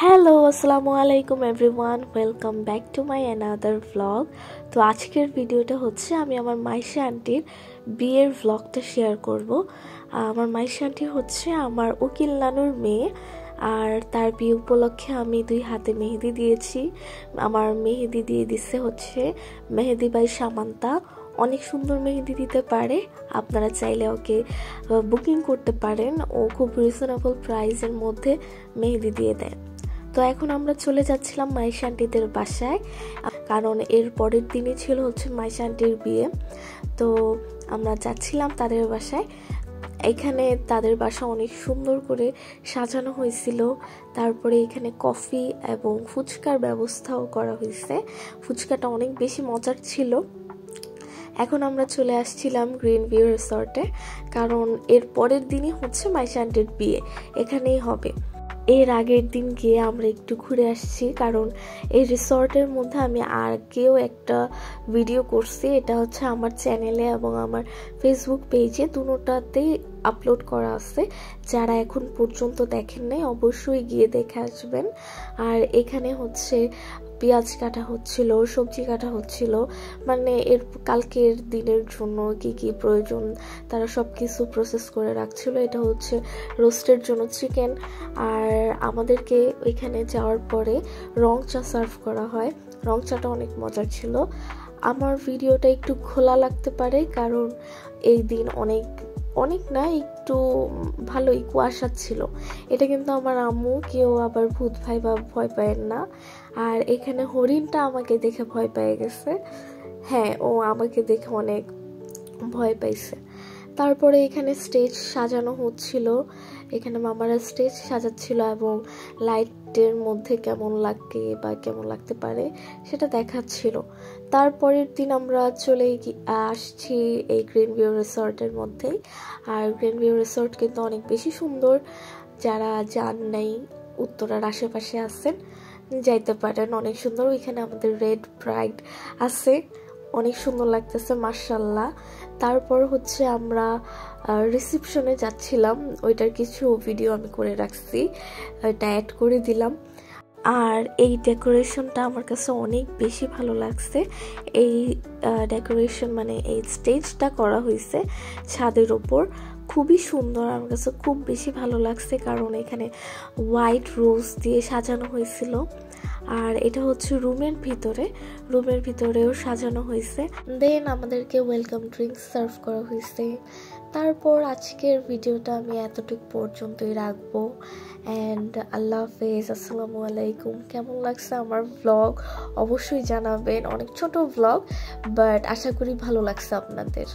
Hello আসসালামু আলাইকুম everyone, welcome back to my another vlog. তো আজকের ভিডিওটা হচ্ছে আমি আমার মাইশা আন্টির বিয়ের ভ্লগটা শেয়ার করব। আমার মাইশা আন্টি হচ্ছে আমার উকিল নানুর মেয়ে, আর তার বিয়ে উপলক্ষে আমি 2 হাতে মেহেদি দিয়েছি। আমার মেহেদি দিয়ে দিচ্ছে হচ্ছে মেহেদি বাই সামান্তা। অনেক সুন্দর মেহেদি দিতে পারে, আপনারা চাইলে ওকে বুকিং করতে পারেন। ও খুব রিজনেবল প্রাইসের মধ্যে মেহেদি দিয়ে দেয়। তো এখন আমরা চলে যাচ্ছিলাম মাইশা আন্টিদের বাসায়, কারণ এর পরের দিনই ছিল হচ্ছে মাইশা আন্টির বিয়ে। তো আমরা যাচ্ছিলাম তাদের বাসায়। এখানে তাদের বাসা অনেক সুন্দর করে সাজানো হয়েছিল। তারপরে এখানে কফি এবং ফুচকার ব্যবস্থাও করা হয়েছে। ফুচকাটা অনেক বেশি মজার ছিল। এখন আমরা চলে আসছিলাম গ্রিন ভিউ রিসর্টে, কারণ এর পরের দিনই হচ্ছে মাইশা আন্টির বিয়ে, এখানেই হবে। এর আগের দিন গিয়ে আমরা একটু ঘুরে আসছি, কারণ এই রিসর্টের মধ্যে আমি আগেও একটা ভিডিও করছি। এটা হচ্ছে আমার চ্যানেলে এবং আমার ফেসবুক পেজে দুটোতেই আপলোড করা আছে। যারা এখন পর্যন্ত দেখেন নাই অবশ্যই গিয়ে দেখে আসবেন। আর এখানে হচ্ছে পেঁয়াজ কাটা হচ্ছিল, সবজি কাটা হচ্ছিল, মানে এর কালকের দিনের জন্য কি কি প্রয়োজন তারা সব কিছু প্রসেস করে রাখছিল। এটা হচ্ছে রোস্টের জন্য চিকেন। আর আমাদেরকে ওইখানে যাওয়ার পরে রং চা সার্ভ করা হয়। রং চাটা অনেক মজার ছিল। আমার ভিডিওটা একটু খোলা লাগতে পারে, কারণ এই দিন অনেক না, একটু ভালোই কুয়াশা ছিল। এটা কিন্তু আমার আম্মু, কেউ আবার ভূত ভাই বা ভয় পায় না। আর এখানে হরিণটা আমাকে দেখে ভয় পেয়ে গেছে। হ্যাঁ, ও আমাকে দেখে অনেক ভয় পাইছে। তারপরে এখানে স্টেজ সাজানো হচ্ছিল। এখানে মামারা স্টেজ সাজাচ্ছিল এবং লাইটের মধ্যে কেমন লাগে বা কেমন লাগতে পারে সেটা দেখাচ্ছিল। তারপরের দিন আমরা চলে আসছি এই গ্রিন ভিউ রিসর্টের মধ্যেই। আর গ্রিন ভিউ রিসর্ট কিন্তু অনেক বেশি সুন্দর। যারা যান নাই, উত্তরার আশেপাশে আছেন, যাইতে পারেন। অনেক সুন্দর। ওইখানে আমাদের রেড ব্রাইড আছে, অনেক সুন্দর লাগতেছে মাশাআল্লাহ। তারপর হচ্ছে আমরা রিসেপশনে যাচ্ছিলাম, ওইটার কিছু ভিডিও আমি করে রাখছি, এটা অ্যাড করে দিলাম। আর এই ডেকোরেশনটা আমার কাছে অনেক বেশি ভালো লাগছে। এই ডেকোরেশন মানে এই স্টেজটা করা হয়েছে ছাদের ওপর, খুবই সুন্দর। আমার কাছে খুব বেশি ভালো লাগছে, কারণ এখানে হোয়াইট রোজ দিয়ে সাজানো হয়েছিল। আর এটা হচ্ছে রুমের ভিতরেও সাজানো হয়েছে। দেন আমাদেরকে ওয়েলকাম ড্রিঙ্কস সার্ভ করা হয়েছে। তারপর আজকের ভিডিওটা আমি এতটুকু পর্যন্তই রাখবো। অ্যান্ড আল্লাহ হাফেজ, আসসালামু আলাইকুম। কেমন লাগছে আমার ভ্লগ অবশ্যই জানাবেন। অনেক ছোট ভ্লগ, বাট আশা করি ভালো লাগছে আপনাদের।